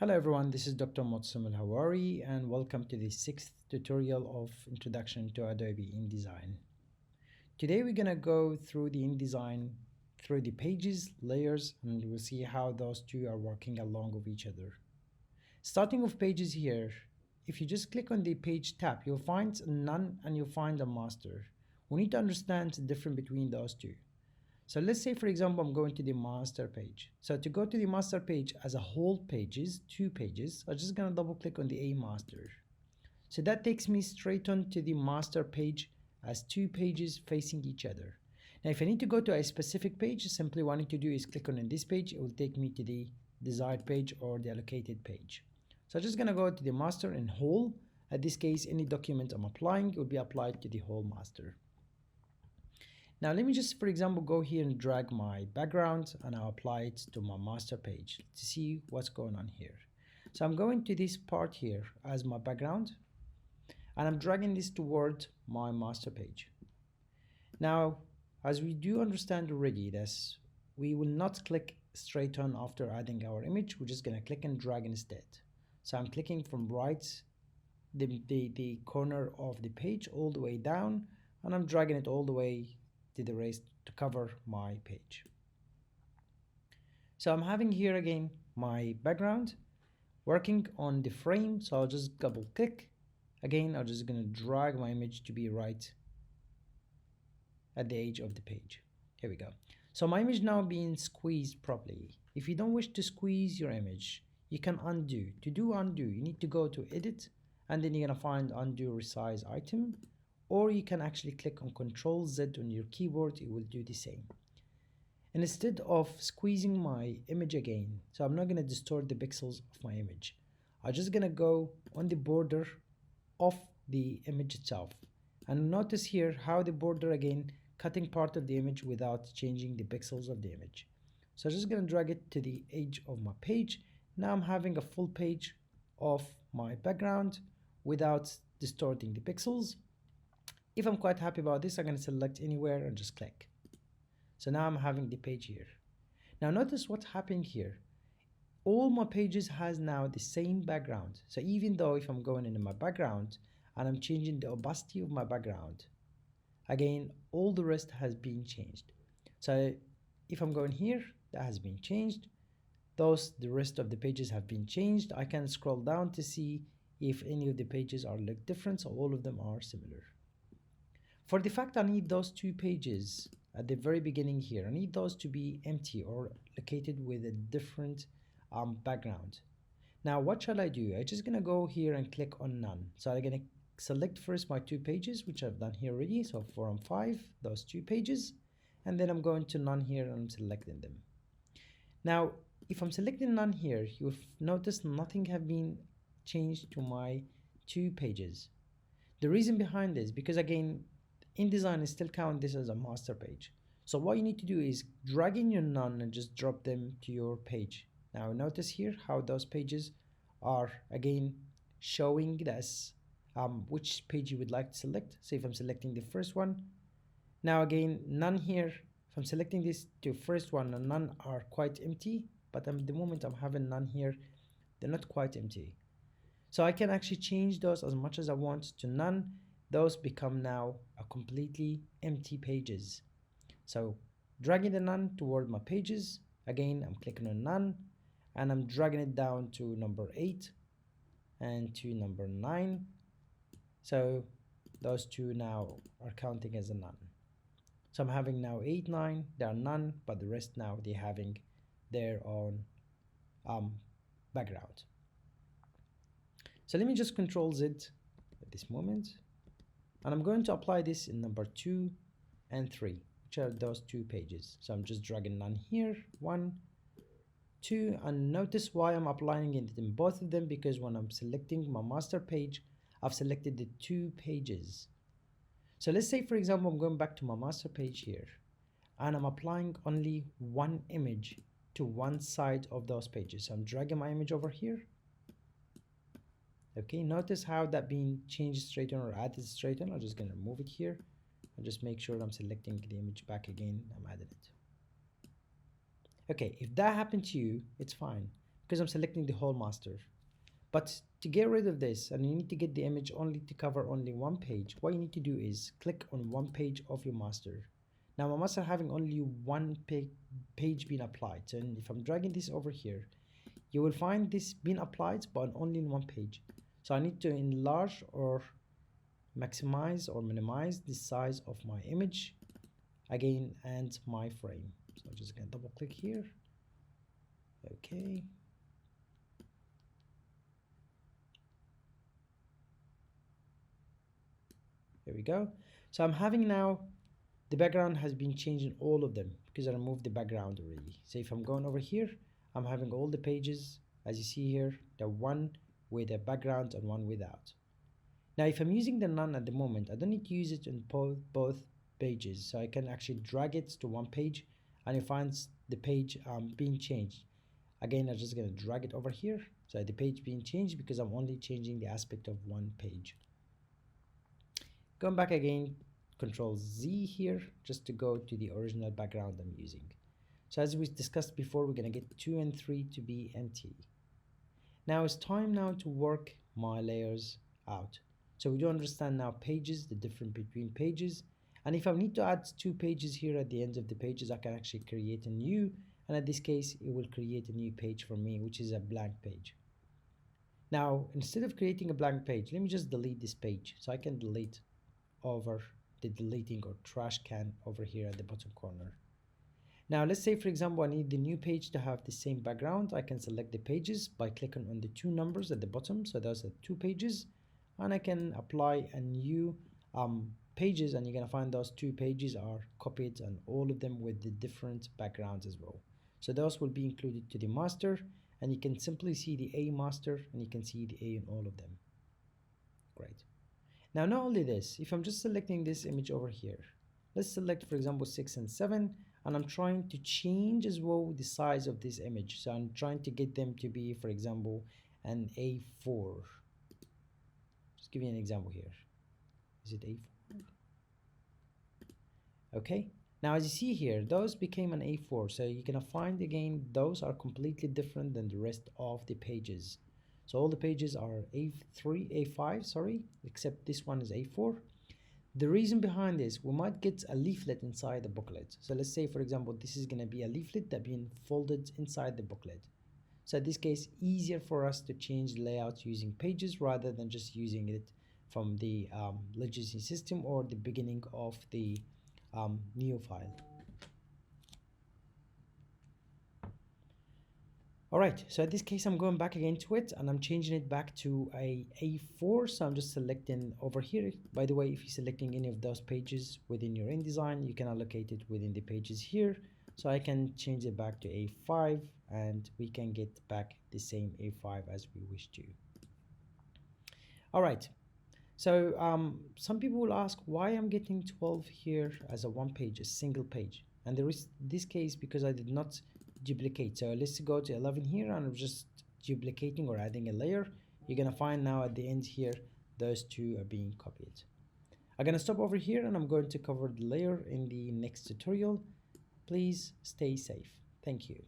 Hello everyone, this is Dr. El-Hawary and welcome to the sixth tutorial of Introduction to Adobe InDesign. Today we're going to go through the InDesign, through the pages, layers, and we'll see how those two are working along with each other. Starting with pages here, if you just click on the page tab, you'll find none and you'll find a master. We need to understand the difference between those two. So let's say, for example, I'm going to the master page. So to go to the master page as a whole pages, two pages, I'm just gonna double click on the A master. So that takes me straight on to the master page as two pages facing each other. Now, if I need to go to a specific page, simply what I need to do is click on this page. It will take me to the desired page or the allocated page. So I'm just gonna go to the master in whole. In this case, any document I'm applying will be applied to the whole master. Now let me just, for example, go here and drag my background and I'll apply it to my master page to see what's going on here. So I'm going to this part here as my background and I'm dragging this toward my master page. Now, as we do understand already this, we will not click straight on after adding our image. We're just gonna click and drag instead. So I'm clicking from right, the corner of the page all the way down and I'm dragging it all the way to the rest to cover my page. So I'm having here again my background working on the frame, so I'll just double click again. I'm just going to drag my image to be right at the edge of the page. Here we go. So my image now being squeezed properly. If you don't wish to squeeze your image, you can undo. To do undo, you need to go to edit and then you're going to find undo resize item, or you can actually click on Ctrl Z on your keyboard. It will do the same. And instead of squeezing my image again, so I'm not going to distort the pixels of my image, I'm just going to go on the border of the image itself. And notice here how the border again cutting part of the image without changing the pixels of the image. So I'm just going to drag it to the edge of my page. Now I'm having a full page of my background without distorting the pixels. If I'm quite happy about this, I'm going to select anywhere and just click. So now I'm having the page here. Now notice what's happening here. All my pages has now the same background. So even though if I'm going into my background and I'm changing the opacity of my background, again, all the rest has been changed. So if I'm going here, that has been changed. The rest of the pages have been changed. I can scroll down to see if any of the pages are look different, so all of them are similar. For the fact I need those two pages at the very beginning here, I need those to be empty or located with a different background. Now what shall I do? I'm just gonna go here and click on none. So I'm gonna select first my two pages, which I've done here already. So 4 and 5, those two pages, and then I'm going to none here and I'm selecting them. Now if I'm selecting none here, you'll notice nothing have been changed to my two pages. The reason behind this, because again, InDesign is still count this as a master page. So what you need to do is drag in your none and just drop them to your page. Now notice here how those pages are again showing this which page you would like to select. So if I'm selecting the first one, now again none here. If I'm selecting this to first one, and none are quite empty, but at the moment I'm having none here, they're not quite empty. So I can actually change those as much as I want to none. Those become now a completely empty pages. So dragging the none toward my pages, again I'm clicking on none and I'm dragging it down to number 8 and to number 9. So those two now are counting as a none. So I'm having now 8, 9, they are none, but the rest now they're having their own background. So let me just Control Z at this moment. And I'm going to apply this in number 2 and 3, which are those two pages. So I'm just dragging none here, 1, 2, and notice why I'm applying it in both of them, because when I'm selecting my master page, I've selected the two pages. So let's say, for example, I'm going back to my master page here, and I'm applying only one image to one side of those pages. So I'm dragging my image over here. Okay, notice how that being changed straight on or added straight on. I'm just going to remove it here and just make sure I'm selecting the image back again. I'm adding it. Okay, if that happened to you, it's fine, because I'm selecting the whole master. But to get rid of this, and you need to get the image only to cover only one page, what you need to do is click on one page of your master. Now my master having only one page being applied. So if I'm dragging this over here, you will find this being applied but only in one page. So I need to enlarge or maximize or minimize the size of my image again and my frame. So I'm just gonna double click here. Okay. There we go. So I'm having now the background has been changed in all of them because I removed the background already. So if I'm going over here, I'm having all the pages as you see here, the one with a background and one without. Now if I'm using the none at the moment, I don't need to use it in both pages. So I can actually drag it to one page and it finds the page being changed. Again, I'm just going to drag it over here. So the page being changed because I'm only changing the aspect of one page. Going back again, Control Z here, just to go to the original background I'm using. So as we discussed before, we're going to get 2 and 3 to be empty. Now it's time now to work my layers out. So we do understand now pages, the difference between pages. And if I need to add 2 pages here at the end of the pages, I can actually create a new, and in this case, it will create a new page for me, which is a blank page. Now, instead of creating a blank page, let me just delete this page. So I can delete over the deleting or trash can over here at the bottom corner. Now let's say for example I need the new page to have the same background. I can select the pages by clicking on the 2 numbers at the bottom, so those are 2 pages, and I can apply a new pages, and you're gonna find those 2 pages are copied and all of them with the different backgrounds as well. So those will be included to the master, and you can simply see the A master and you can see the A in all of them. Great. Now not only this, if I'm just selecting this image over here, let's select for example 6 and 7, and I'm trying to change as well the size of this image. So I'm trying to get them to be for example an A4. Just give you an example here. Is it A4? Okay. Now as you see here, those became an A4. So you're gonna find again those are completely different than the rest of the pages. So all the pages are A3, A5, sorry, except this one is A4. The reason behind this, we might get a leaflet inside the booklet. So let's say, for example, this is going to be a leaflet that being folded inside the booklet. So in this case, easier for us to change the layout using pages rather than just using it from the legacy system or the beginning of the new file. Alright, so in this case I'm going back again to it and I'm changing it back to a A4. So I'm just selecting over here. By the way, if you're selecting any of those pages within your InDesign, you can allocate it within the pages here. So I can change it back to A5 and we can get back the same A5 as we wish to. Alright, so some people will ask why I'm getting 12 here as a one page, a single page. And there is this case because I did not duplicate. So let's go to 11 here and I'm just duplicating or adding a layer. You're gonna find now at the end here those 2 are being copied. I'm gonna stop over here and I'm going to cover the layer in the next tutorial. Please stay safe. Thank you.